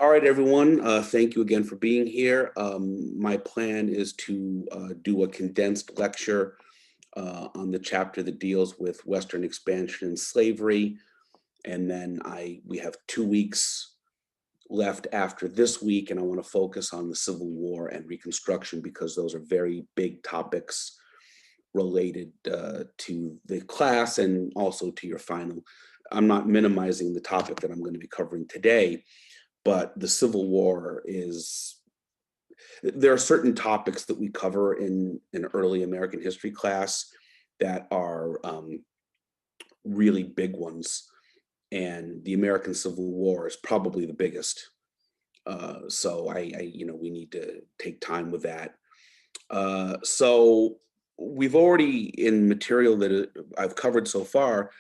All right, everyone. Thank you again for being here. My plan is to do a condensed lecture on the chapter that deals with Western expansion and slavery. And then we have 2 weeks left after this week, and I want to focus on the Civil War and Reconstruction because those are very big topics related to the class and also to your final. I'm not minimizing the topic that I'm going to be covering today, but the Civil War there are certain topics that we cover in an early American history class that are really big ones. And the American Civil War is probably the biggest. So we need to take time with that. So we've already, in material that I've covered so far,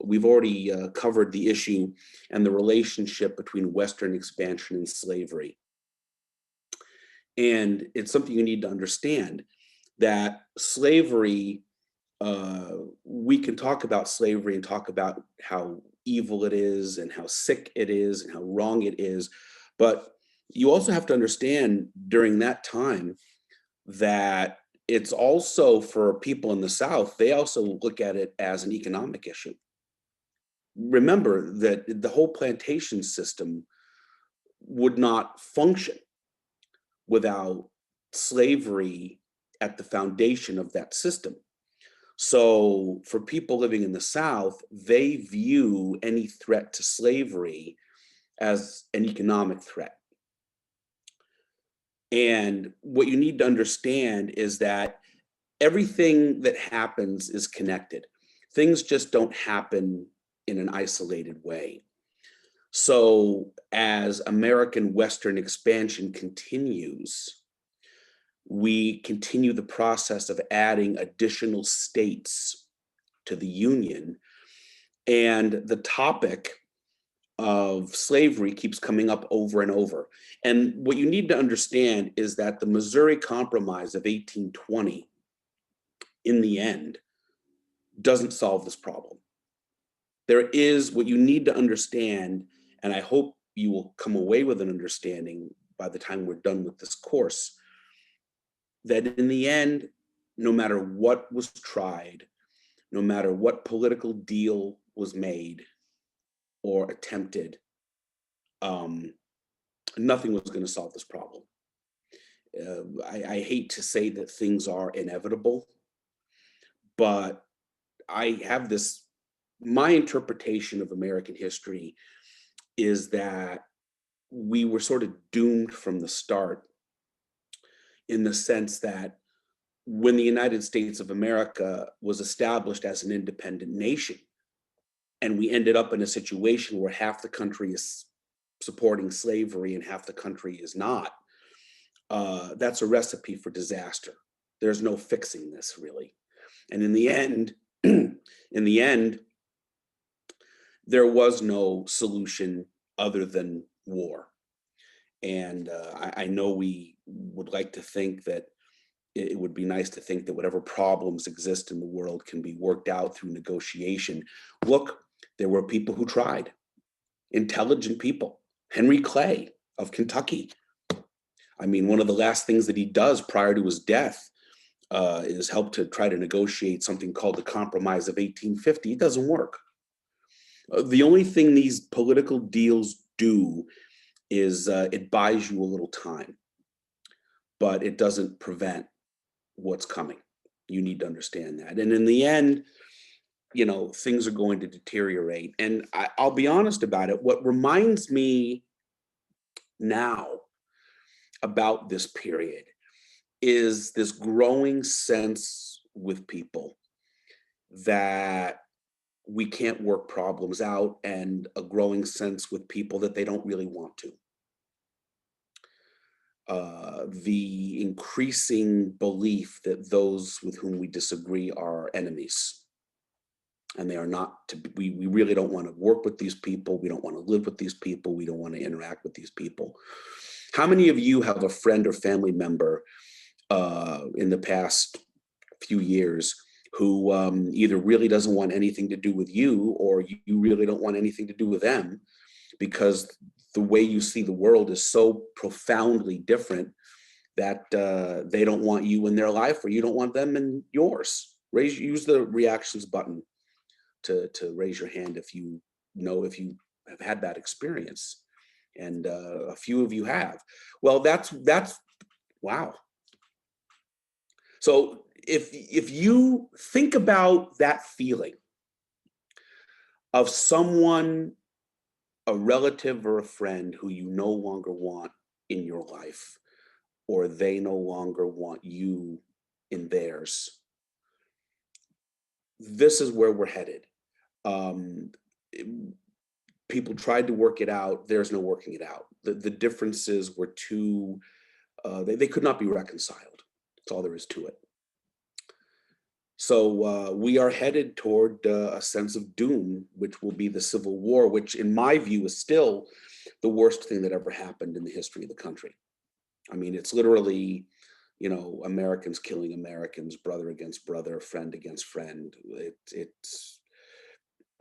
we've already covered the issue and the relationship between Western expansion and slavery. And it's something you need to understand that slavery, we can talk about slavery and talk about how evil it is and how sick it is and how wrong it is. But you also have to understand during that time that it's also, for people in the South, they also look at it as an economic issue. Remember that the whole plantation system would not function without slavery at the foundation of that system. So for people living in the South, they view any threat to slavery as an economic threat. And what you need to understand is that everything that happens is connected. Things just don't happen in an isolated way. So as American Western expansion continues, we continue the process of adding additional states to the Union. And the topic of slavery keeps coming up over and over. And what you need to understand is that the Missouri Compromise of 1820, in the end, doesn't solve this problem. There is what you need to understand, and I hope you will come away with an understanding by the time we're done with this course, that in the end, no matter what was tried, no matter what political deal was made or attempted, nothing was going to solve this problem. I hate to say that things are inevitable, but I have my interpretation of American history is that we were sort of doomed from the start, in the sense that when the United States of America was established as an independent nation, and we ended up in a situation where half the country is supporting slavery and half the country is not, that's a recipe for disaster. There's no fixing this, really. And in the end, there was no solution other than war. And I know we would like to think that it would be nice to think that whatever problems exist in the world can be worked out through negotiation. Look, there were people who tried, intelligent people. Henry Clay of Kentucky. I mean, one of the last things that he does prior to his death is help to try to negotiate something called the Compromise of 1850. It doesn't work. The only thing these political deals do is it buys you a little time, but it doesn't prevent what's coming. You need to understand that. And in the end, things are going to deteriorate. And I'll be honest about it. What reminds me now about this period is this growing sense with people that we can't work problems out, and a growing sense with people that they don't really want to. The increasing belief that those with whom we disagree are enemies, and they are not to be. We really don't want to work with these people. We don't want to live with these people. We don't want to interact with these people. How many of you have a friend or family member in the past few years who either really doesn't want anything to do with you, or you really don't want anything to do with them, because the way you see the world is so profoundly different that they don't want you in their life, or you don't want them in yours. Use the reactions button to raise your hand if you have had that experience, and a few of you have. Well, that's wow. So if you think about that feeling of someone, a relative or a friend who you no longer want in your life, or they no longer want you in theirs, this is where we're headed. Um, People tried to work it out. There's no working it out. The differences were too, they could not be reconciled. That's all there is to it. So we are headed toward a sense of doom, which will be the Civil War, which in my view is still the worst thing that ever happened in the history of the country. I mean, it's literally, Americans killing Americans, brother against brother, friend against friend. It's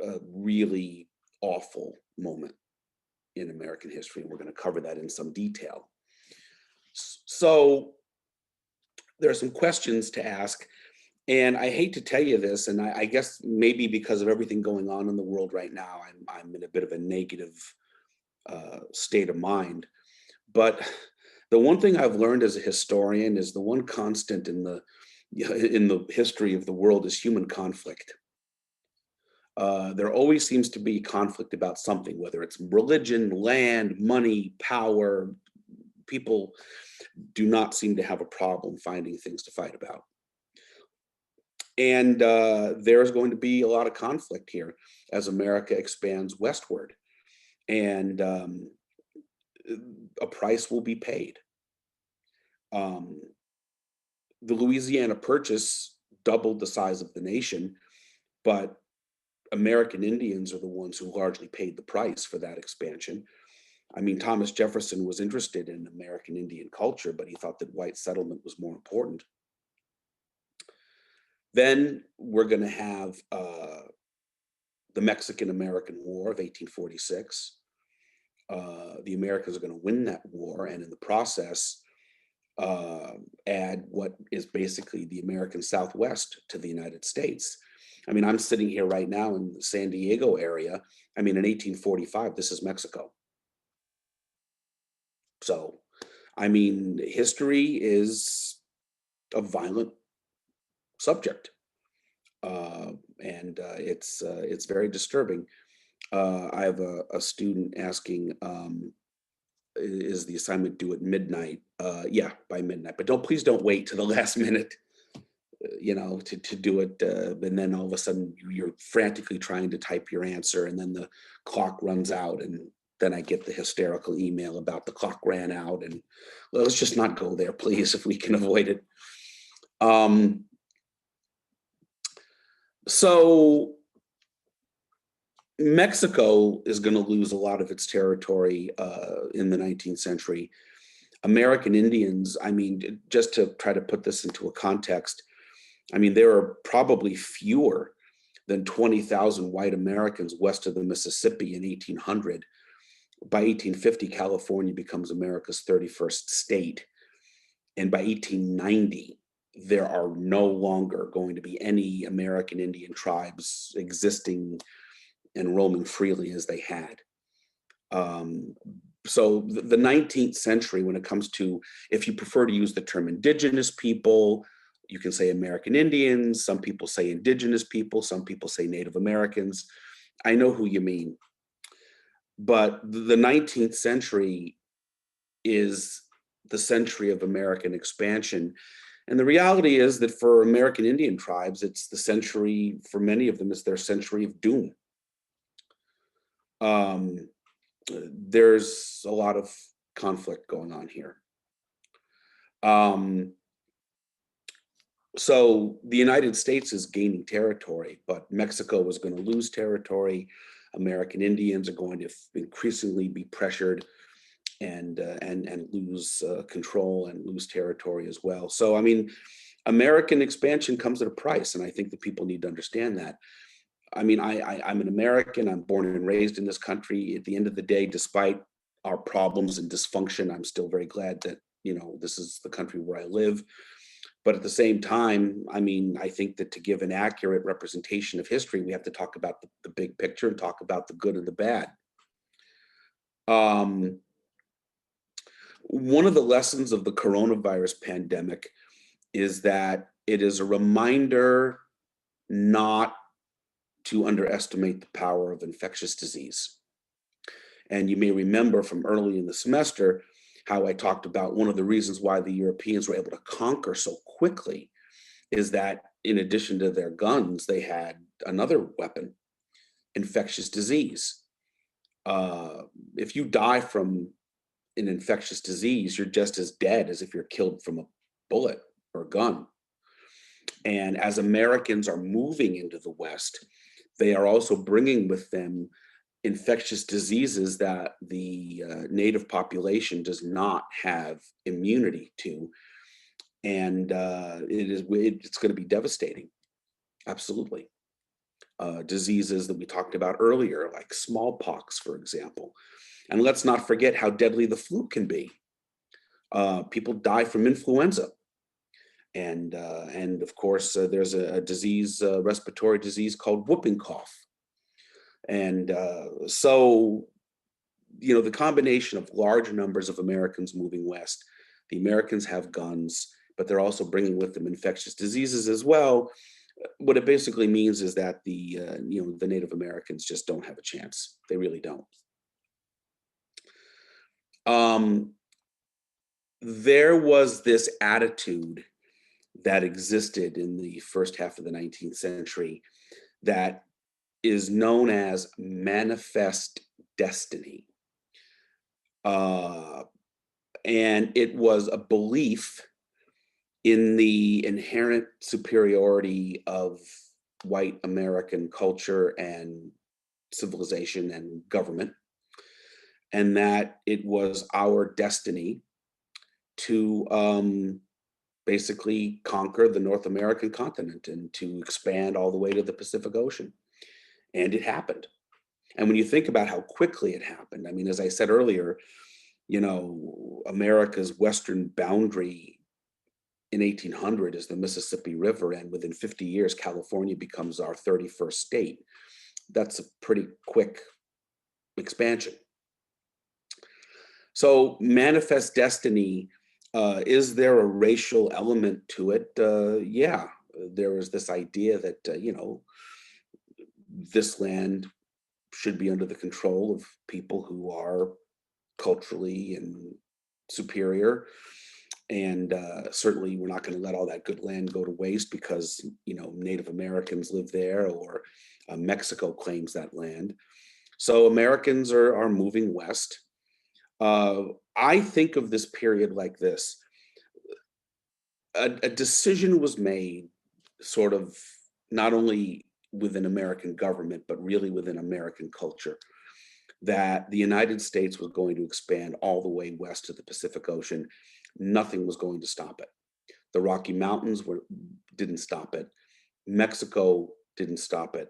a really awful moment in American history, and we're going to cover that in some detail. So there are some questions to ask, and I hate to tell you this, and I guess maybe because of everything going on in the world right now, I'm in a bit of a negative state of mind. But the one thing I've learned as a historian is the one constant in the history of the world is human conflict. There always seems to be conflict about something, whether it's religion, land, money, power. People do not seem to have a problem finding things to fight about. And there's going to be a lot of conflict here as America expands westward. And a price will be paid. The Louisiana Purchase doubled the size of the nation, but American Indians are the ones who largely paid the price for that expansion. I mean, Thomas Jefferson was interested in American Indian culture, but he thought that white settlement was more important. Then we're going to have the Mexican-American War of 1846. The Americans are going to win that war, and in the process, add what is basically the American Southwest to the United States. I mean, I'm sitting here right now in the San Diego area. I mean, in 1845, this is Mexico. So, I mean, history is a violent subject, and it's very disturbing. I have a student asking, is the assignment due at midnight? Yeah, by midnight. But please don't wait to the last minute, to do it. And then all of a sudden you're frantically trying to type your answer, and then the clock runs out, and then I get the hysterical email about the clock ran out. And well, let's just not go there, please, if we can avoid it. So Mexico is going to lose a lot of its territory in the 19th century. American Indians, I mean, just to try to put this into a context, I mean, there are probably fewer than 20,000 white Americans west of the Mississippi in 1800. By 1850, California becomes America's 31st state. And by 1890, there are no longer going to be any American Indian tribes existing and roaming freely as they had. So the 19th century, when it comes to, if you prefer to use the term indigenous people, you can say American Indians. Some people say indigenous people. Some people say Native Americans. I know who you mean. But the 19th century is the century of American expansion. And the reality is that for American Indian tribes, it's the century, for many of them, it's their century of doom. There's a lot of conflict going on here. So the United States is gaining territory, but Mexico is going to lose territory. American Indians are going to increasingly be pressured and lose control and lose territory as well. So, I mean, American expansion comes at a price, and I think that people need to understand that. I mean, I'm an American. I'm born and raised in this country. At the end of the day, despite our problems and dysfunction, I'm still very glad that, this is the country where I live. But at the same time, I mean, I think that to give an accurate representation of history, we have to talk about the big picture and talk about the good and the bad. Um, One of the lessons of the coronavirus pandemic is that it is a reminder not to underestimate the power of infectious disease. And you may remember from early in the semester how I talked about one of the reasons why the Europeans were able to conquer so quickly is that in addition to their guns, they had another weapon, infectious disease. If you die from an infectious disease, you're just as dead as if you're killed from a bullet or a gun. And as Americans are moving into the West, they are also bringing with them infectious diseases that the native population does not have immunity to. And it's going to be devastating. Absolutely. Diseases that we talked about earlier, like smallpox, for example. And let's not forget how deadly the flu can be. People die from influenza. And of course, there's a disease, respiratory disease called whooping cough. And so, the combination of large numbers of Americans moving west, the Americans have guns, but they're also bringing with them infectious diseases as well. What it basically means is that the Native Americans just don't have a chance. They really don't. There was this attitude that existed in the first half of the 19th century that is known as manifest destiny. And it was a belief in the inherent superiority of white American culture and civilization and government, and that it was our destiny to basically conquer the North American continent and to expand all the way to the Pacific Ocean. And it happened. And when you think about how quickly it happened, I mean, as I said earlier, America's western boundary in 1800 is the Mississippi River, and within 50 years, California becomes our 31st state. That's a pretty quick expansion. So manifest destiny, is there a racial element to it? Yeah, there is this idea that, this land should be under the control of people who are culturally and superior. And certainly we're not going to let all that good land go to waste because, Native Americans live there, or Mexico claims that land. So Americans are moving west. I think of this period like this. A decision was made sort of not only within American government, but really within American culture, that the United States was going to expand all the way west to the Pacific Ocean. Nothing was going to stop it. The Rocky Mountains didn't stop it. Mexico didn't stop it.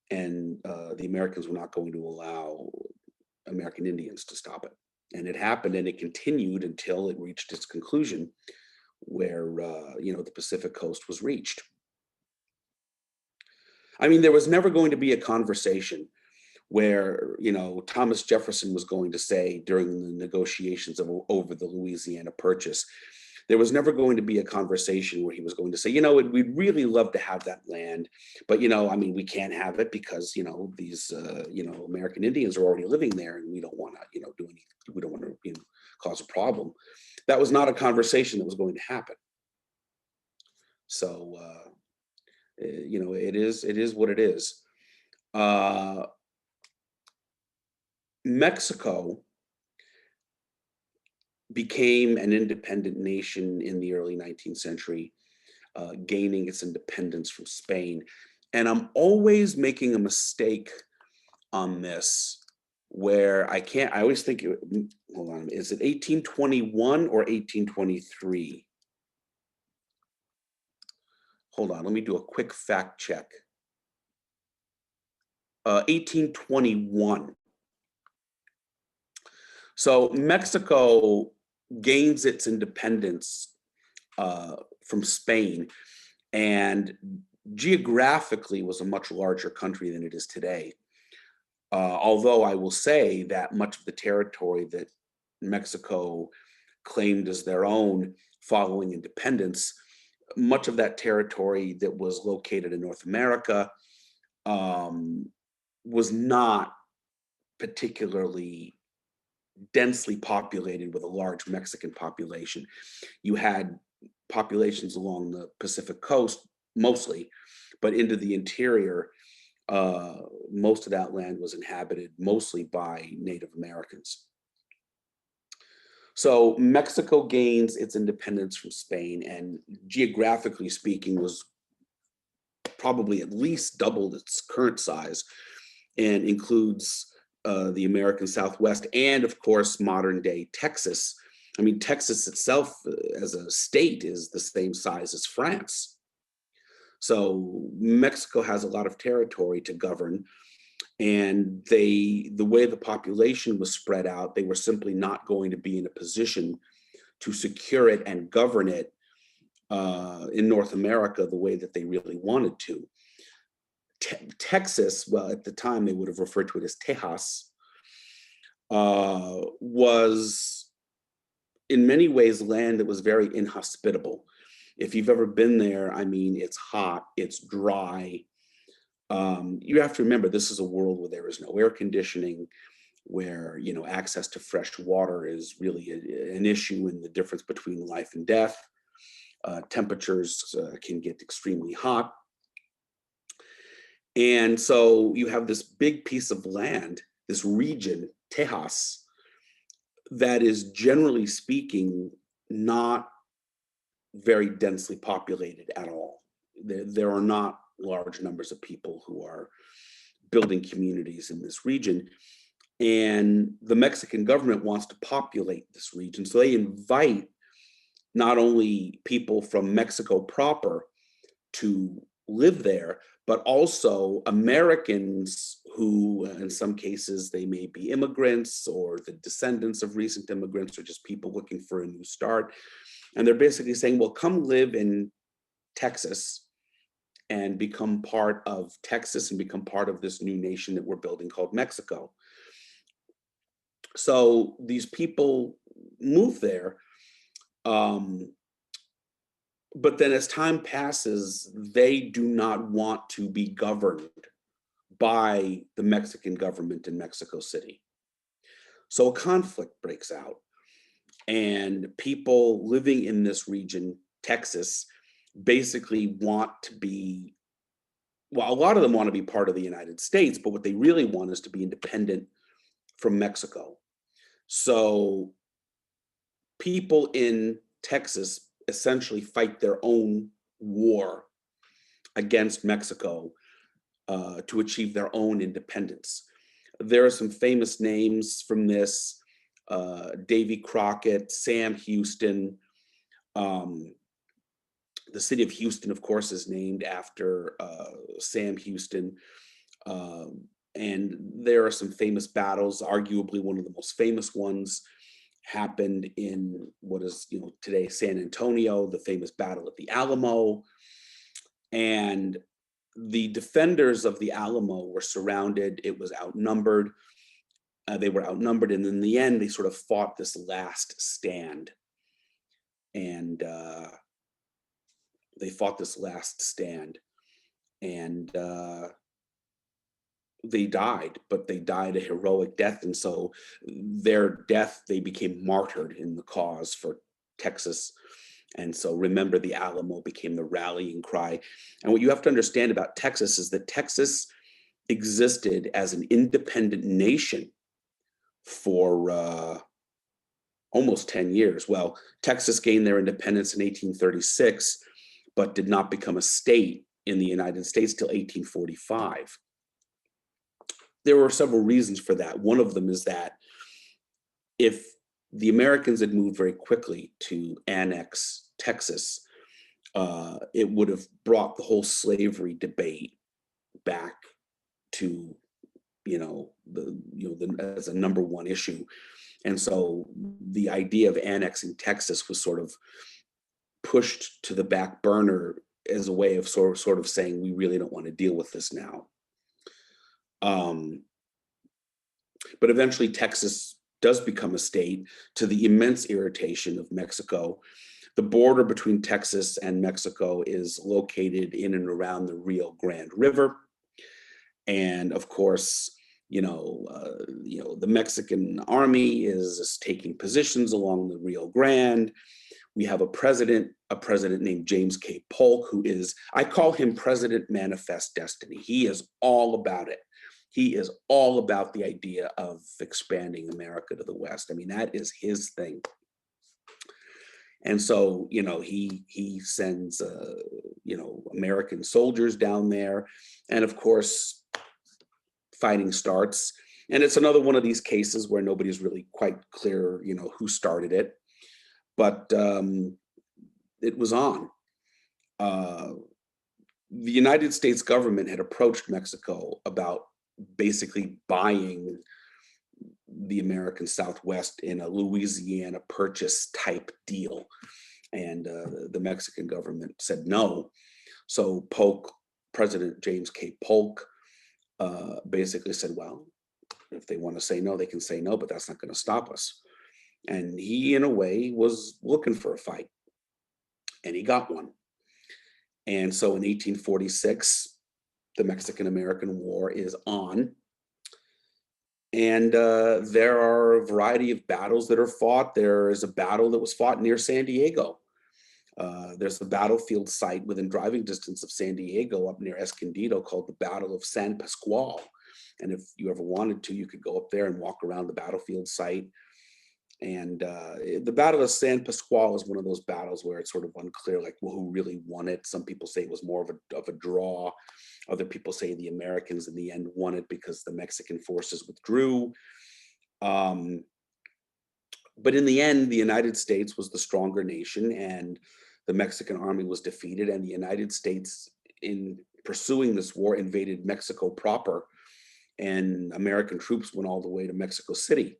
And the Americans were not going to allow American Indians to stop it. And it happened, and it continued until it reached its conclusion, where the Pacific coast was reached. I mean, there was never going to be a conversation where Thomas Jefferson was going to say during the negotiations over the Louisiana Purchase, there was never going to be a conversation where he was going to say, we'd really love to have that land, but we can't have it because these American Indians are already living there, and we don't want to do anything. We don't want to cause a problem. That was not a conversation that was going to happen. So it is what it is. Mexico became an independent nation in the early 19th century, gaining its independence from Spain. And I'm always making a mistake on this, where I always think, hold on, is it 1821 or 1823? Hold on, let me do a quick fact check. 1821. So Mexico gains its independence from Spain, and geographically was a much larger country than it is today. Although I will say that much of the territory that Mexico claimed as their own following independence, much of that territory that was located in North America um, was not particularly densely populated with a large Mexican population. You had populations along the Pacific coast mostly, but into the interior, most of that land was inhabited mostly by Native Americans. So Mexico gains its independence from Spain, and geographically speaking, was probably at least doubled its current size, and includes the American Southwest and, of course, modern day Texas. I mean, Texas itself as a state is the same size as France. So Mexico has a lot of territory to govern, and the way the population was spread out, they were simply not going to be in a position to secure it and govern it in North America the way that they really wanted to. Texas, well, at the time they would have referred to it as Tejas, was in many ways land that was very inhospitable. If you've ever been there, I mean, it's hot, it's dry. You have to remember, this is a world where there is no air conditioning, where access to fresh water is really an issue in the difference between life and death. Temperatures can get extremely hot. And so you have this big piece of land, this region, Tejas, that is generally speaking not very densely populated at all. There are not large numbers of people who are building communities in this region. And the Mexican government wants to populate this region. So they invite not only people from Mexico proper to live there, but also Americans who, in some cases, they may be immigrants or the descendants of recent immigrants or just people looking for a new start. And they're basically saying, well, come live in Texas and become part of Texas and become part of this new nation that we're building called Mexico. So these people move there. But then as time passes, they do not want to be governed by the Mexican government in Mexico City. So a conflict breaks out, and people living in this region, Texas, basically want to be, well, a lot of them want to be part of the United States, but what they really want is to be independent from Mexico. So people in Texas essentially fight their own war against Mexico to achieve their own independence. There are some famous names from this: Davy Crockett, Sam Houston. The city of Houston, of course, is named after Sam Houston. And there are some famous battles. Arguably, one of the most famous ones happened in what is today San Antonio, the famous battle at the Alamo. And the defenders of the Alamo were surrounded. It was outnumbered. They were outnumbered, and in the end, they sort of fought this last stand. And they fought this last stand, and they died, but they died a heroic death. And so their death, they became martyred in the cause for Texas. And so remember, the Alamo became the rallying cry. And what you have to understand about Texas is that Texas existed as an independent nation for almost 10 years. Well, Texas gained their independence in 1836, but did not become a state in the United States till 1845. There were several reasons for that. One of them is that if the Americans had moved very quickly to annex Texas, it would have brought the whole slavery debate back to as a number one issue. And so the idea of annexing Texas was sort of pushed to the back burner as a way of sort of saying, we really don't want to deal with this now. But eventually Texas does become a state, to the immense irritation of Mexico. The border between Texas and Mexico is located in and around the Rio Grande River. And of course, the Mexican army is taking positions along the Rio Grande. We have a president named James K. Polk, who is, I call him President Manifest Destiny. He is all about it. He is all about the idea of expanding America to the West. I mean, that is his thing. And so, he sends, American soldiers down there. And of course, fighting starts. And it's another one of these cases where nobody's really quite clear, who started it. But it was on. The United States government had approached Mexico about basically buying the American Southwest in a Louisiana Purchase type deal. And the Mexican government said no. So President James K. Polk basically said, well, if they want to say no, they can say no, but that's not going to stop us. And he, in a way, was looking for a fight. And he got one. And so in 1846, the Mexican-American War is on. And there are a variety of battles that are fought. There is a battle that was fought near San Diego. There's a battlefield site within driving distance of San Diego up near Escondido called the Battle of San Pascual. And if you ever wanted to, you could go up there and walk around the battlefield site. And the Battle of San Pascual is one of those battles where it's sort of unclear, like, well, who really won it? Some people say it was more of a draw. Other people say the Americans in the end won it because the Mexican forces withdrew. But in the end, the United States was the stronger nation, and the Mexican army was defeated. And the United States, in pursuing this war, invaded Mexico proper, and American troops went all the way to Mexico City.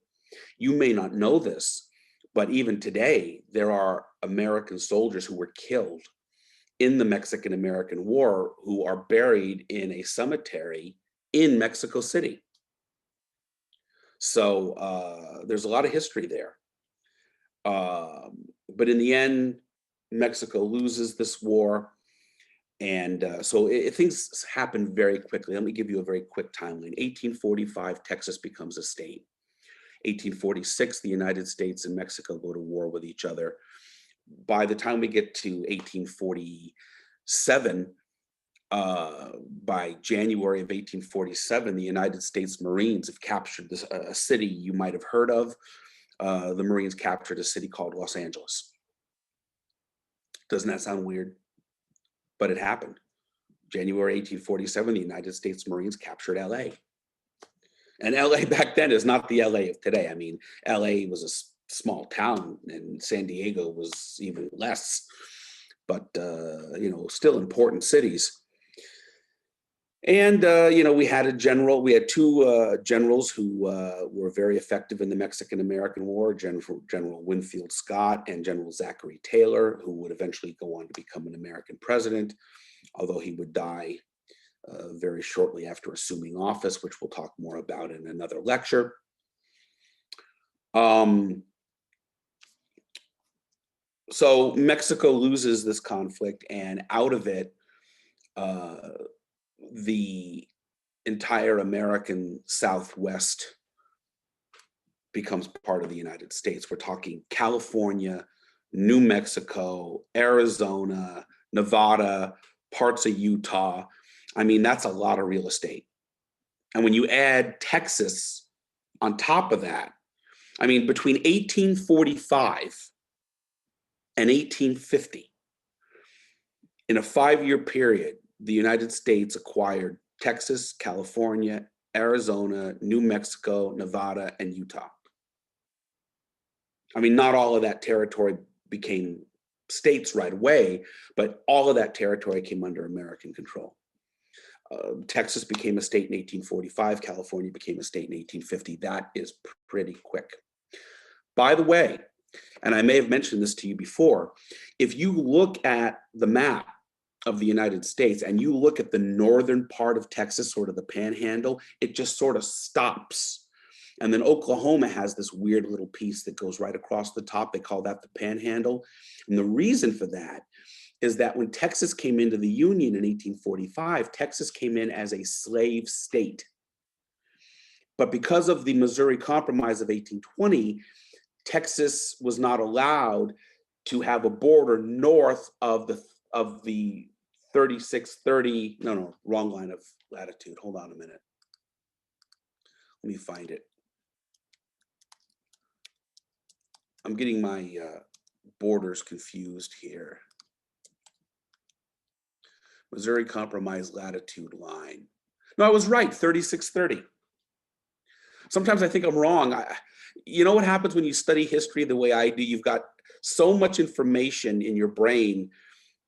You may not know this, but even today, there are American soldiers who were killed in the Mexican-American War who are buried in a cemetery in Mexico City. So there's a lot of history there. But in the end, Mexico loses this war. And so things happen very quickly. Let me give you a very quick timeline. 1845, Texas becomes a state. 1846, the United States and Mexico go to war with each other. By the time we get to 1847, by January of 1847, the United States Marines have captured a city you might have heard of. The Marines captured a city called Los Angeles. Doesn't that sound weird? But it happened. January 1847, the United States Marines captured LA. And LA back then is not the LA of today. I mean, LA was a small town, and San Diego was even less, but still important cities. And we had two generals who were very effective in the Mexican-American War: General Winfield Scott and General Zachary Taylor, who would eventually go on to become an American president, although he would die very shortly after assuming office, which we'll talk more about in another lecture. So Mexico loses this conflict, and out of it, the entire American Southwest becomes part of the United States. We're talking California, New Mexico, Arizona, Nevada, parts of Utah. I mean, that's a lot of real estate. And when you add Texas on top of that, I mean, between 1845 and 1850, in a 5-year period, the United States acquired Texas, California, Arizona, New Mexico, Nevada, and Utah. I mean, not all of that territory became states right away, but all of that territory came under American control. Texas became a state in 1845. California became a state in 1850. That is pretty quick. By the way, and I may have mentioned this to you before, if you look at the map of the United States and you look at the northern part of Texas, sort of the panhandle, it just sort of stops. And then Oklahoma has this weird little piece that goes right across the top. They call that the panhandle. And the reason for that is that when Texas came into the Union in 1845, Texas came in as a slave state. But because of the Missouri Compromise of 1820, Texas was not allowed to have a border north of the 3630, no, wrong line of latitude. Hold on a minute. Let me find it. I'm getting my borders confused here. Missouri Compromise latitude line. No, I was right, 3630. Sometimes I think I'm wrong. You know what happens when you study history the way I do? You've got so much information in your brain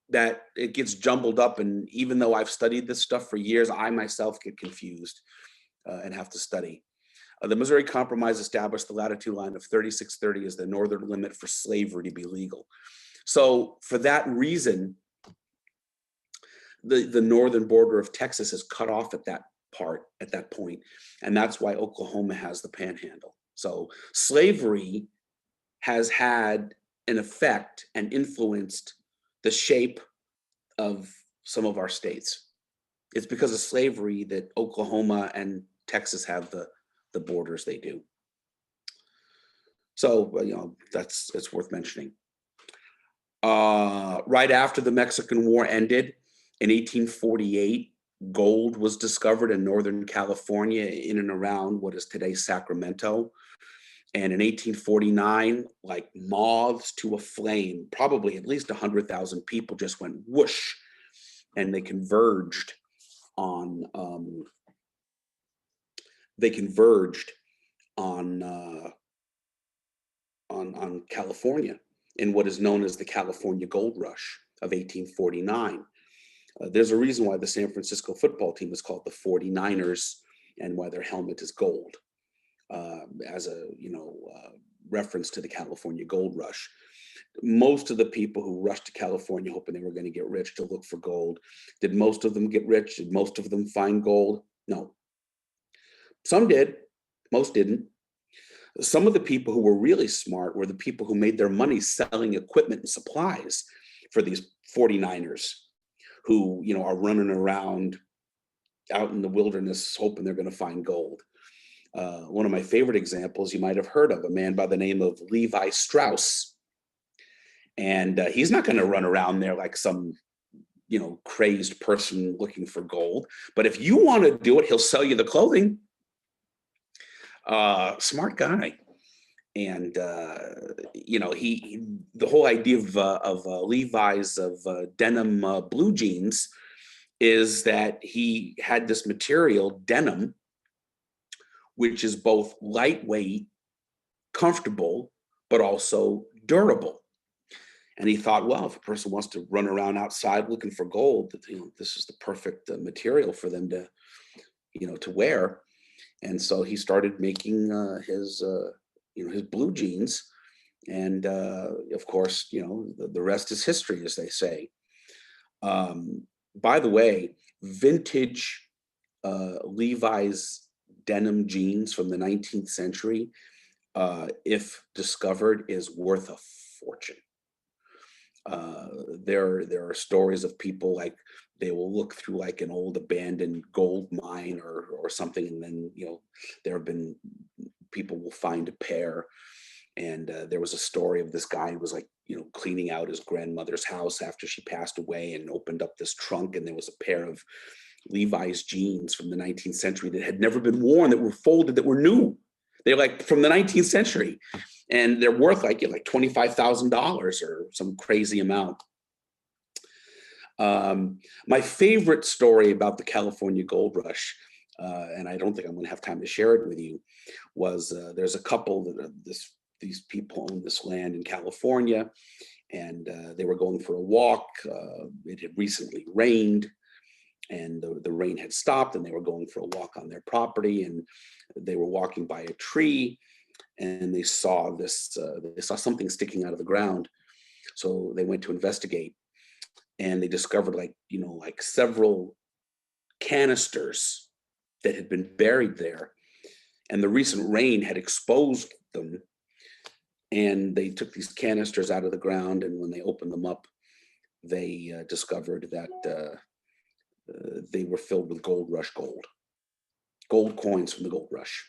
that it gets jumbled up. And even though I've studied this stuff for years, I myself get confused and have to study. The Missouri Compromise established the latitude line of 3630 as the northern limit for slavery to be legal. So for that reason, the northern border of Texas is cut off at that point. And that's why Oklahoma has the panhandle. So slavery has had an effect and influenced the shape of some of our states. It's because of slavery that Oklahoma and Texas have the borders they do. So, it's worth mentioning. Right after the Mexican War ended in 1848, gold was discovered in Northern California in and around what is today Sacramento. And in 1849, like moths to a flame, probably at least 100,000 people just went whoosh, and they converged on California in what is known as the California Gold Rush of 1849. There's a reason why the San Francisco football team is called the 49ers and why their helmet is gold, as a reference to the California Gold Rush. Most of the people who rushed to California hoping they were going to get rich to look for gold, did most of them get rich? Did most of them find gold? No. Some did, most didn't. Some of the people who were really smart were the people who made their money selling equipment and supplies for these 49ers who, are running around out in the wilderness hoping they're going to find gold. One of my favorite examples you might have heard of, a man by the name of Levi Strauss. And he's not going to run around there like some, crazed person looking for gold. But if you want to do it, he'll sell you the clothing. Smart guy. And, the whole idea of Levi's denim blue jeans is that he had this material, denim, which is both lightweight, comfortable, but also durable. And he thought, well, if a person wants to run around outside looking for gold, this is the perfect material for them to wear. And so he started making his blue jeans. And of course, the rest is history, as they say. By the way, vintage Levi's denim jeans from the 19th century, if discovered, is worth a fortune. There are stories of people like they will look through like an old abandoned gold mine or something, and then there have been people will find a pair. And there was a story of this guy who was like cleaning out his grandmother's house after she passed away, and opened up this trunk, and there was a pair of Levi's jeans from the 19th century that had never been worn, that were folded, that were new. They're like from the 19th century. And they're worth like $25,000 or some crazy amount. My favorite story about the California Gold Rush, and I don't think I'm going to have time to share it with you, was there's a couple that these people own this land in California, and they were going for a walk. It had recently rained. and the rain had stopped, and they were going for a walk on their property, and they were walking by a tree, and they saw something sticking out of the ground. So they went to investigate, and they discovered, like several canisters that had been buried there, and the recent rain had exposed them. And they took these canisters out of the ground, and when they opened them up, they discovered that they were filled with gold rush gold coins from the gold rush,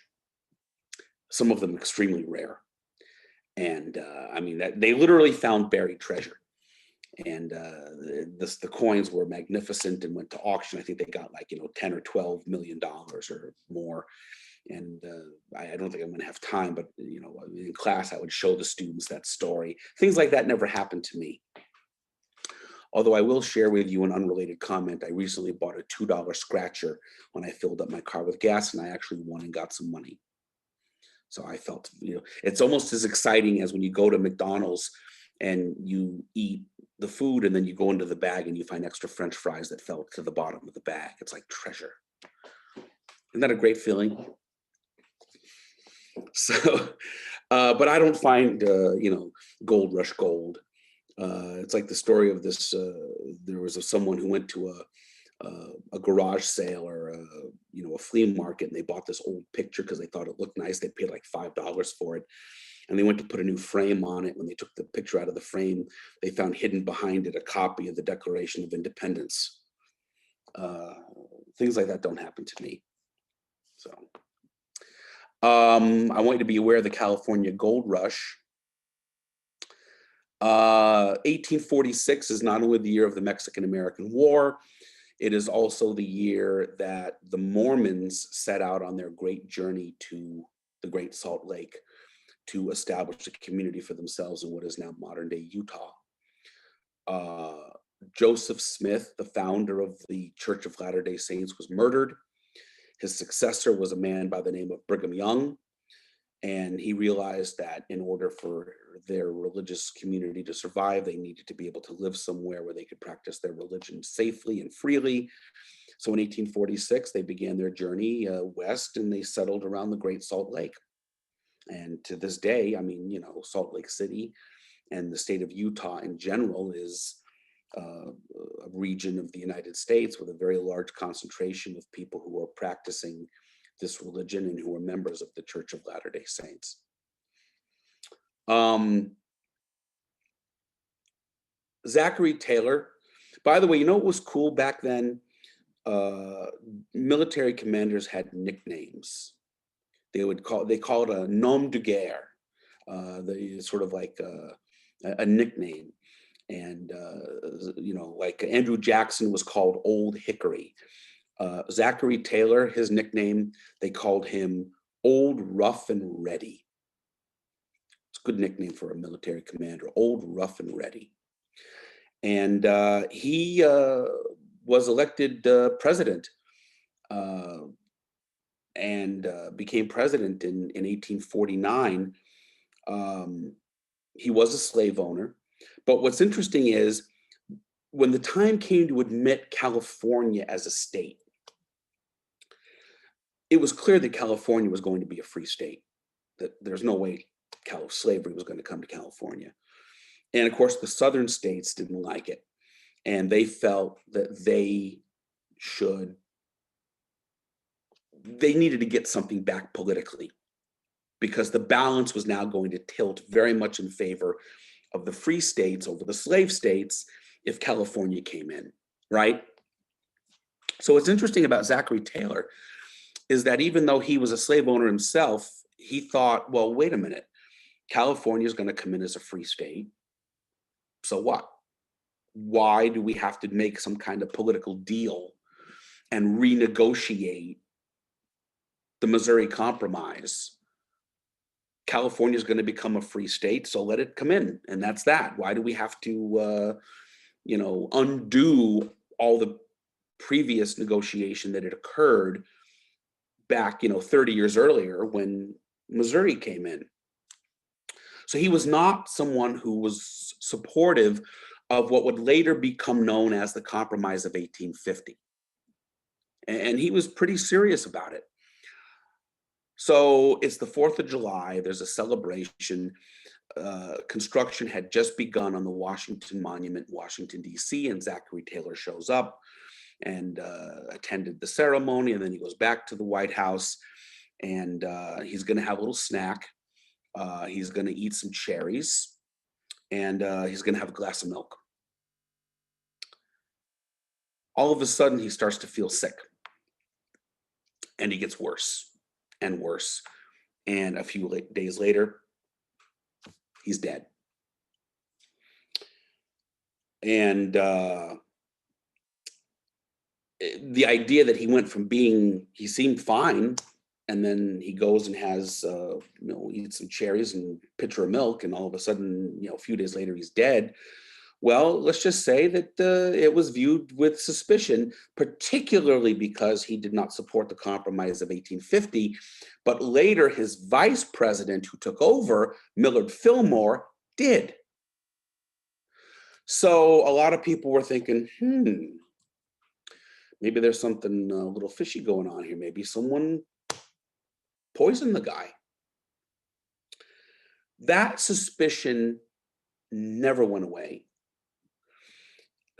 some of them extremely rare. And I mean, that they literally found buried treasure. And the coins were magnificent and went to auction. I think they got like, 10 or 12 million dollars or more. And I don't think I'm going to have time, but in class I would show the students that story. Things like that never happened to me. Although I will share with you an unrelated comment. I recently bought a $2 scratcher when I filled up my car with gas, and I actually won and got some money. So I felt, it's almost as exciting as when you go to McDonald's and you eat the food, and then you go into the bag and you find extra French fries that fell to the bottom of the bag. It's like treasure. Isn't that a great feeling? So, but I don't find, gold rush gold. It's like the story of this. There was someone who went to a garage sale or a flea market, and they bought this old picture because they thought it looked nice. They paid like $5 for it, and they went to put a new frame on it. When they took the picture out of the frame, they found hidden behind it a copy of the Declaration of Independence. Things like that don't happen to me. So I want you to be aware of the California Gold Rush. 1846 is not only the year of the Mexican-American War, it is also the year that the Mormons set out on their great journey to the Great Salt Lake to establish a community for themselves in what is now modern-day Utah. Joseph Smith, the founder of the Church of Latter-day Saints, was murdered. His successor was a man by the name of Brigham Young, and he realized that in order for their religious community to survive, they needed to be able to live somewhere where they could practice their religion safely and freely. So in 1846, they began their journey west, and they settled around the Great Salt Lake. And to this day, I mean, Salt Lake City and the state of Utah in general is a region of the United States with a very large concentration of people who are practicing this religion and who are members of the Church of Latter-day Saints. Zachary Taylor, by the way, what was cool back then? Military commanders had nicknames. They call it a nom de guerre, sort of like a nickname. And like Andrew Jackson was called Old Hickory. Zachary Taylor, his nickname, they called him Old Rough and Ready. It's a good nickname for a military commander, Old Rough and Ready. And he was elected president and became president in 1849. He was a slave owner. But what's interesting is when the time came to admit California as a state, it was clear that California was going to be a free state, that there's no way slavery was going to come to California. And of course, the southern states didn't like it. And they felt that they needed to get something back politically, because the balance was now going to tilt very much in favor of the free states over the slave states if California came in, right? So what's interesting about Zachary Taylor is that even though he was a slave owner himself, he thought, well, wait a minute, California is going to come in as a free state. So what? Why do we have to make some kind of political deal and renegotiate the Missouri Compromise? California is going to become a free state, so let it come in, and that's that. Why do we have to, undo all the previous negotiation that had occurred back, 30 years earlier when Missouri came in? So he was not someone who was supportive of what would later become known as the Compromise of 1850. And he was pretty serious about it. So it's the 4th of July, there's a celebration. Construction had just begun on the Washington Monument in Washington, D.C., and Zachary Taylor shows up and attended the ceremony. And then he goes back to the White House, and he's going to have a little snack. He's going to eat some cherries, and he's going to have a glass of milk. All of a sudden, he starts to feel sick, and he gets worse and worse. And a few days later, he's dead. And the idea that he went from he seemed fine, and then he goes and has, eats some cherries and a pitcher of milk, and all of a sudden, a few days later, he's dead. Well, let's just say that it was viewed with suspicion, particularly because he did not support the Compromise of 1850. But later, his vice president who took over, Millard Fillmore, did. So a lot of people were thinking, maybe there's something a little fishy going on here. Maybe someone poisoned the guy. That suspicion never went away.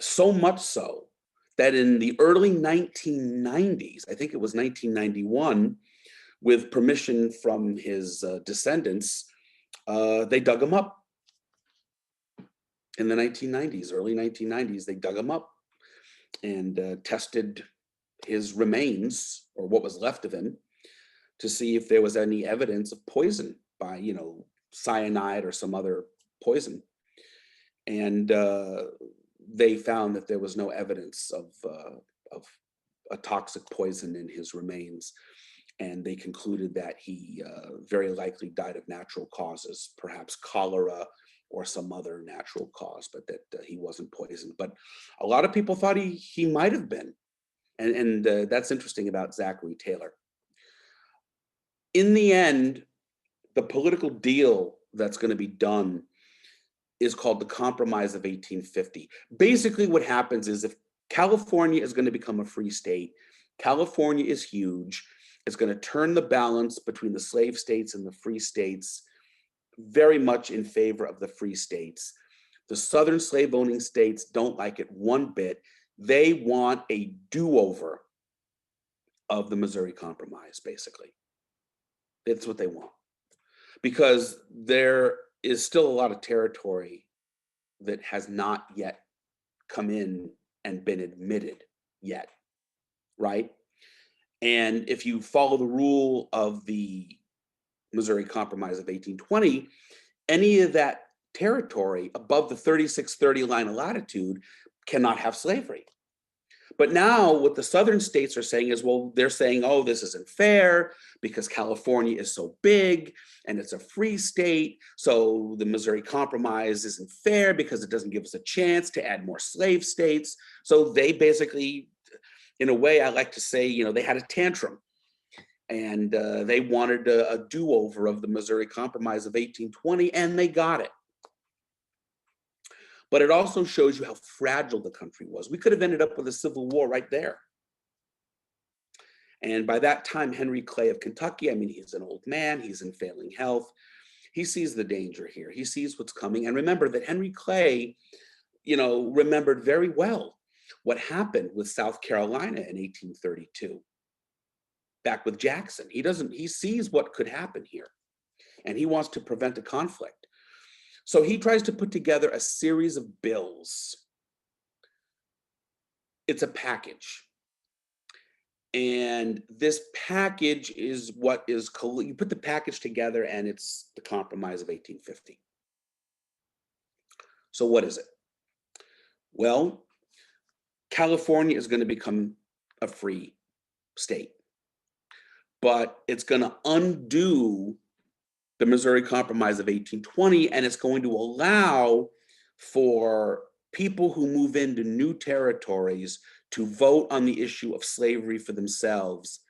So much so that in the early 1990s, I think it was 1991, with permission from his descendants, they dug him up. In the 1990s, early 1990s, they dug him up and tested his remains, or what was left of him, to see if there was any evidence of poison by, cyanide or some other poison. And they found that there was no evidence of a toxic poison in his remains. And they concluded that he very likely died of natural causes, perhaps cholera or some other natural cause, but that he wasn't poisoned. But a lot of people thought he might have been. And that's interesting about Zachary Taylor. In the end, the political deal that's going to be done is called the Compromise of 1850. Basically, what happens is, if California is going to become a free state, California is huge. It's going to turn the balance between the slave states and the free states very much in favor of the free states. The southern slave owning states don't like it one bit. They want a do-over of the Missouri Compromise, basically. That's what they want. Because there is still a lot of territory that has not yet come in and been admitted yet, right? And if you follow the rule of the Missouri Compromise of 1820, any of that territory above the 3630 line of latitude cannot have slavery. But now what the southern states are saying is, well, they're saying, oh, this isn't fair because California is so big and it's a free state. So the Missouri Compromise isn't fair because it doesn't give us a chance to add more slave states. So they basically, in a way, I like to say, they had a tantrum, and they wanted a do-over of the Missouri Compromise of 1820, and they got it. But it also shows you how fragile the country was. We could have ended up with a civil war right there. And by that time, Henry Clay of Kentucky, he's an old man, he's in failing health. He sees the danger here. He sees what's coming. And remember that Henry Clay, remembered very well what happened with South Carolina in 1832, back with Jackson. He sees what could happen here, and he wants to prevent a conflict. So he tries to put together a series of bills. It's a package. And this package is what is, you put the package together, and it's the Compromise of 1850. So what is it? Well, California is going to become a free state, but it's going to undo the Missouri Compromise of 1820, and it's going to allow for people who move into new territories to vote on the issue of slavery for themselves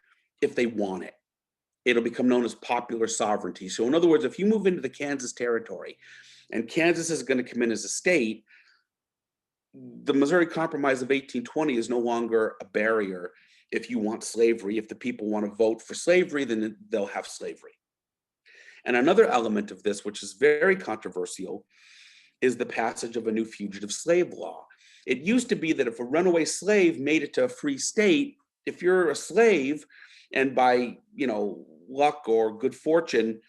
if they want it. It'll become known as popular sovereignty. So in other words, if you move into the Kansas territory and Kansas is going to come in as a state, the Missouri Compromise of 1820 is no longer a barrier. If you want slavery, if the people want to vote for slavery, then they'll have slavery. And another element of this, which is very controversial, is the passage of a new fugitive slave law. It used to be that if a runaway slave made it to a free state, if you're a slave and by, luck or good fortune,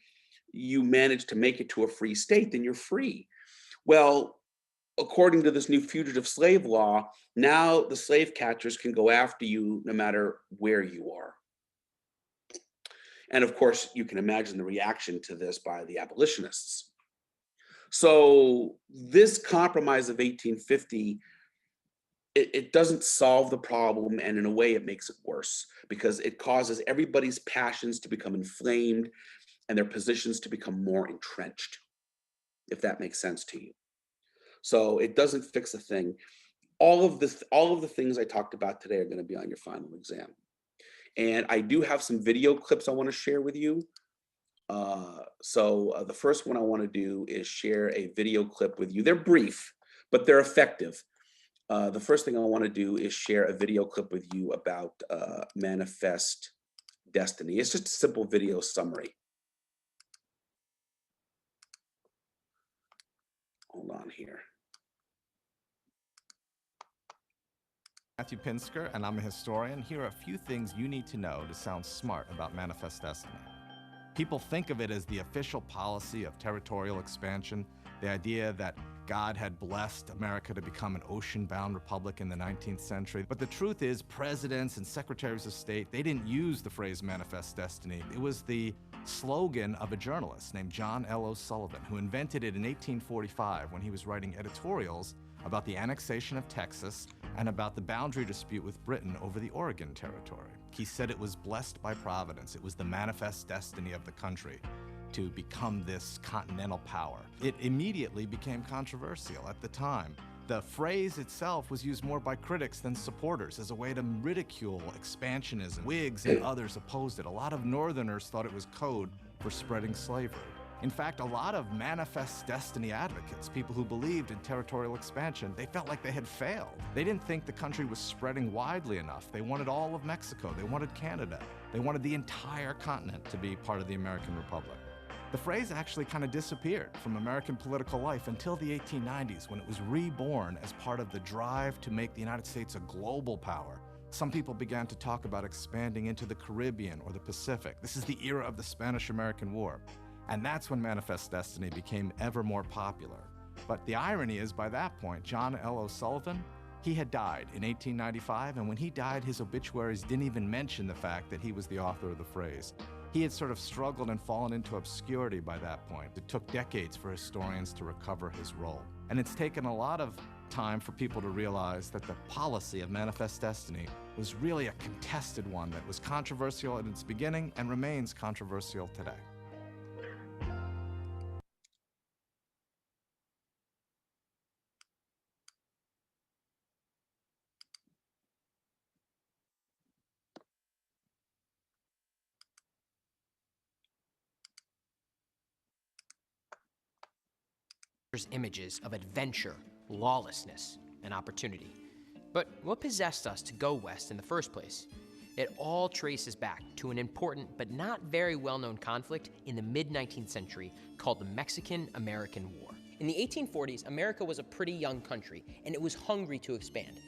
you manage to make it to a free state, then you're free. Well, according to this new fugitive slave law, now the slave catchers can go after you no matter where you are. And of course, you can imagine the reaction to this by the abolitionists. So this compromise of 1850, it doesn't solve the problem, and in a way it makes it worse because it causes everybody's passions to become inflamed and their positions to become more entrenched, if that makes sense to you. So it doesn't fix a thing. All of the things I talked about today are going to be on your final exam. And I do have some video clips I want to share with you. So the first one I want to do is share a video clip with you. They're brief, but they're effective. The first thing I want to do is share a video clip with you about Manifest Destiny. It's just a simple video summary. Hold on here. Matthew Pinsker, and I'm a historian. Here are a few things you need to know to sound smart about Manifest Destiny. People think of it as the official policy of territorial expansion, the idea that God had blessed America to become an ocean-bound republic in the 19th century. But the truth is, presidents and secretaries of state, they didn't use the phrase Manifest Destiny. It was the slogan of a journalist named John L. O'Sullivan, who invented it in 1845 when he was writing editorials about the annexation of Texas and about the boundary dispute with Britain over the Oregon Territory. He said it was blessed by Providence. It was the manifest destiny of the country to become this continental power. It immediately became controversial at the time. The phrase itself was used more by critics than supporters as a way to ridicule expansionism. Whigs and others opposed it. A lot of Northerners thought it was code for spreading slavery. In fact, a lot of Manifest Destiny advocates, people who believed in territorial expansion, they felt like they had failed. They didn't think the country was spreading widely enough. They wanted all of Mexico. They wanted Canada. They wanted the entire continent to be part of the American Republic. The phrase actually kind of disappeared from American political life until the 1890s, when it was reborn as part of the drive to make the United States a global power. Some people began to talk about expanding into the Caribbean or the Pacific. This is the era of the Spanish-American War. And that's when Manifest Destiny became ever more popular. But the irony is, by that point, John L. O'Sullivan, he had died in 1895, and when he died, his obituaries didn't even mention the fact that he was the author of the phrase. He had sort of struggled and fallen into obscurity by that point. It took decades for historians to recover his role. And it's taken a lot of time for people to realize that the policy of Manifest Destiny was really a contested one that was controversial at its beginning and remains controversial today. Images of adventure, lawlessness, and opportunity. But what possessed us to go west in the first place? It all traces back to an important but not very well-known conflict in the mid-19th century called the Mexican-American War. In the 1840s, America was a pretty young country, and it was hungry to expand.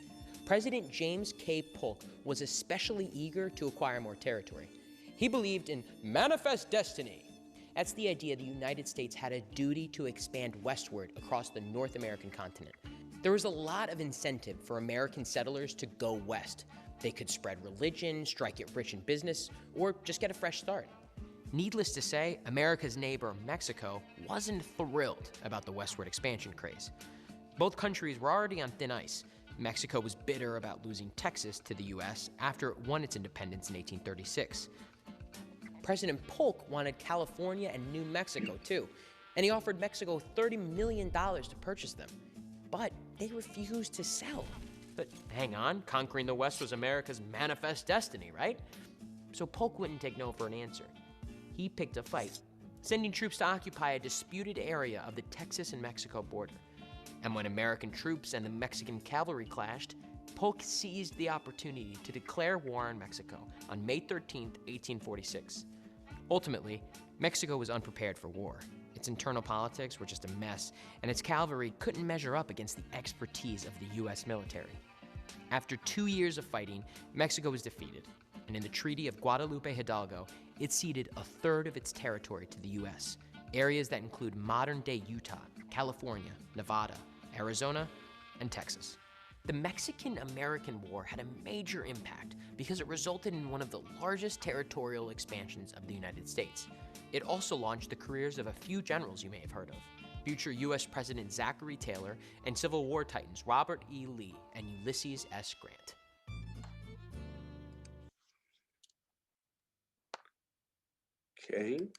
President James K. Polk was especially eager to acquire more territory. He believed in manifest destiny. That's the idea the United States had a duty to expand westward across the North American continent. There was a lot of incentive for American settlers to go west. They could spread religion, strike it rich in business, or just get a fresh start. Needless to say, America's neighbor, Mexico, wasn't thrilled about the westward expansion craze. Both countries were already on thin ice. Mexico was bitter about losing Texas to the U.S. after it won its independence in 1836. President Polk wanted California and New Mexico too, and he offered Mexico $30 million to purchase them. But they refused to sell. But hang on, conquering the West was America's manifest destiny, right? So Polk wouldn't take no for an answer. He picked a fight, sending troops to occupy a disputed area of the Texas and Mexico border. And when American troops and the Mexican cavalry clashed, Polk seized the opportunity to declare war on Mexico on May 13, 1846. Ultimately, Mexico was unprepared for war. Its internal politics were just a mess, and its cavalry couldn't measure up against the expertise of the U.S. military. After 2 years of fighting, Mexico was defeated, and in the Treaty of Guadalupe Hidalgo, it ceded a third of its territory to the U.S., areas that include modern-day Utah, California, Nevada, Arizona, and Texas. The Mexican-American War had a major impact because it resulted in one of the largest territorial expansions of the United States. It also launched the careers of a few generals you may have heard of: future U.S. President Zachary Taylor and Civil War titans Robert E. Lee and Ulysses S. Grant. Okay.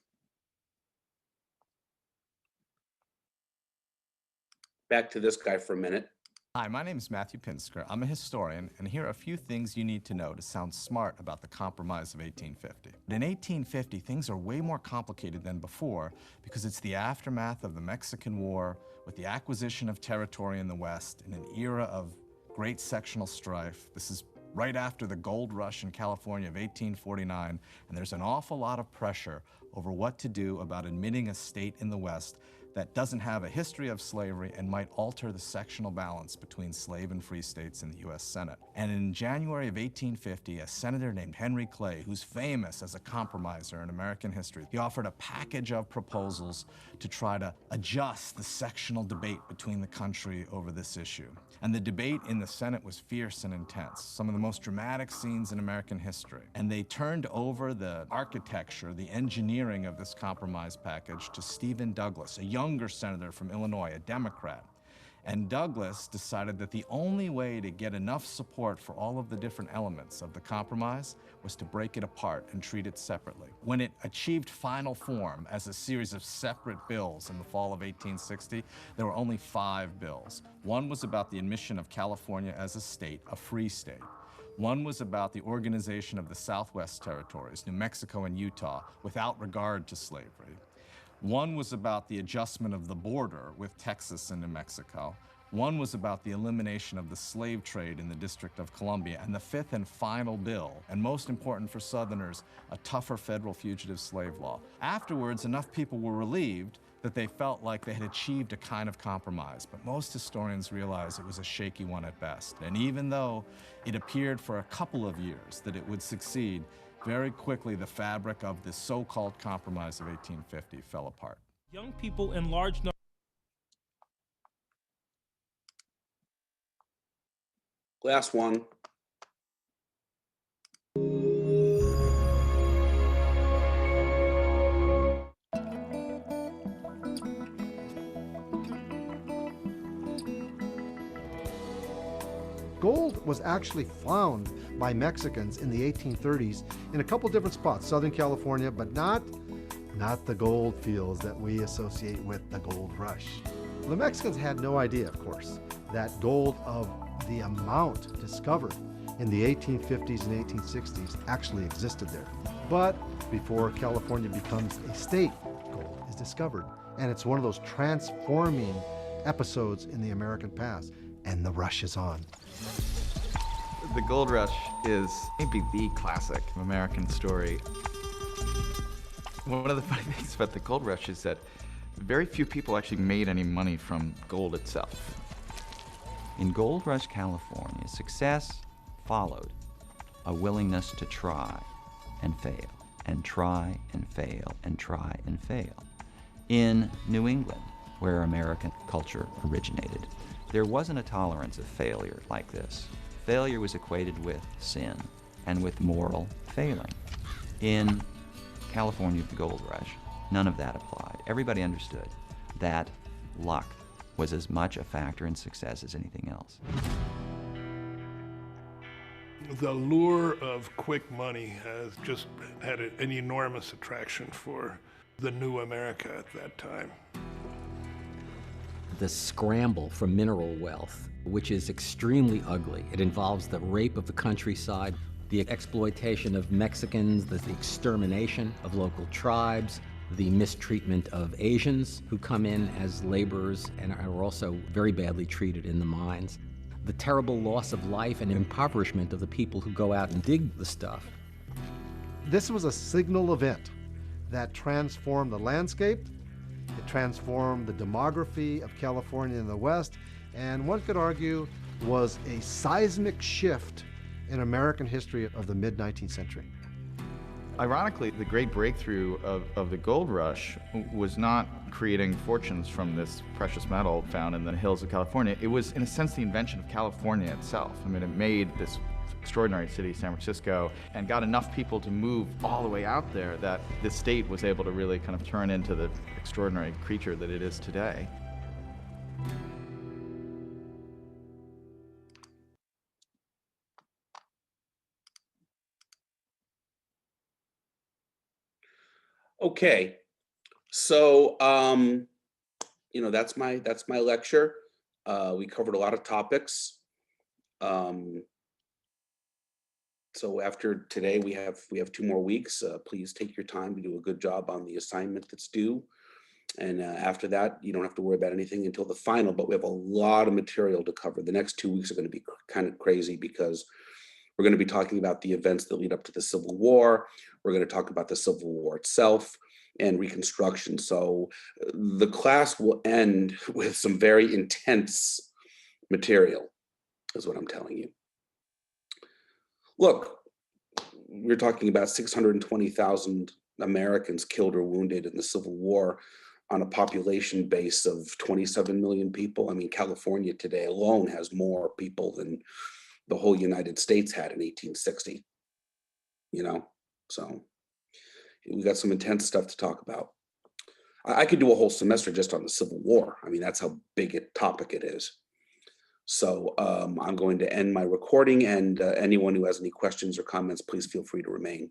Back to this guy for a minute. Hi, my name is Matthew Pinsker. I'm a historian, and here are a few things you need to know to sound smart about the Compromise of 1850. But in 1850, things are way more complicated than before because it's the aftermath of the Mexican War with the acquisition of territory in the West in an era of great sectional strife. This is right after the gold rush in California of 1849, and there's an awful lot of pressure over what to do about admitting a state in the West that doesn't have a history of slavery and might alter the sectional balance between slave and free states in the U.S. Senate. And in January of 1850, a senator named Henry Clay, who's famous as a compromiser in American history, he offered a package of proposals to try to adjust the sectional debate between the country over this issue. And the debate in the Senate was fierce and intense, some of the most dramatic scenes in American history. And they turned over the architecture, the engineering of this compromise package to Stephen Douglas, a younger senator from Illinois, a Democrat. And Douglas decided that the only way to get enough support for all of the different elements of the compromise was to break it apart and treat it separately. When it achieved final form as a series of separate bills in the fall of 1860, there were only 5 bills. One was about the admission of California as a state, a free state. One was about the organization of the Southwest Territories, New Mexico and Utah, without regard to slavery. One was about the adjustment of the border with Texas and New Mexico. One was about the elimination of the slave trade in the District of Columbia. And the 5th and final bill, and most important for Southerners, a tougher federal fugitive slave law. Afterwards, enough people were relieved that they felt like they had achieved a kind of compromise. But most historians realize it was a shaky one at best. And even though it appeared for a couple of years that it would succeed, very quickly, the fabric of the so-called Compromise of 1850 fell apart. Young people in large numbers. Last one. Gold was actually found by Mexicans in the 1830s in a couple different spots, Southern California, but not the gold fields that we associate with the gold rush. The Mexicans had no idea, of course, that gold of the amount discovered in the 1850s and 1860s actually existed there. But before California becomes a state, gold is discovered. And it's one of those transforming episodes in the American past. And the rush is on. The gold rush is maybe the classic American story. One of the funny things about the gold rush is that very few people actually made any money from gold itself. In Gold Rush, California, success followed a willingness to try and fail, and try and fail, and try and fail. In New England, where American culture originated, there wasn't a tolerance of failure like this. Failure was equated with sin and with moral failing. In California, the gold rush, none of that applied. Everybody understood that luck was as much a factor in success as anything else. The lure of quick money has just had an enormous attraction for the new America at that time. The scramble for mineral wealth, which is extremely ugly. It involves the rape of the countryside, the exploitation of Mexicans, the extermination of local tribes, the mistreatment of Asians who come in as laborers and are also very badly treated in the mines. the terrible loss of life and impoverishment of the people who go out and dig the stuff. This was a signal event that transformed the landscape, it transformed the demography of California in the West, and one could argue was a seismic shift in American history of the mid-19th century. Ironically, the great breakthrough of the gold rush was not creating fortunes from this precious metal found in the hills of California. It was, in a sense, the invention of California itself. I mean, it made this extraordinary city, San Francisco, and got enough people to move all the way out there that the state was able to really kind of turn into the extraordinary creature that it is today. Okay, so that's my lecture. We covered a lot of topics. So after today, we have 2 more weeks. Please take your time to do a good job on the assignment that's due. And after that, you don't have to worry about anything until the final, but we have a lot of material to cover. The next 2 weeks are going to be kind of crazy because we're going to be talking about the events that lead up to the Civil War. We're going to talk about the Civil War itself and Reconstruction. So the class will end with some very intense material, is what I'm telling you. Look, we're talking about 620,000 Americans killed or wounded in the Civil War on a population base of 27 million people. I mean, California today alone has more people than the whole United States had in 1860, so we got some intense stuff to talk about. I could do a whole semester just on the Civil War. I mean, that's how big a topic it is. So I'm going to end my recording, and anyone who has any questions or comments, please feel free to remain.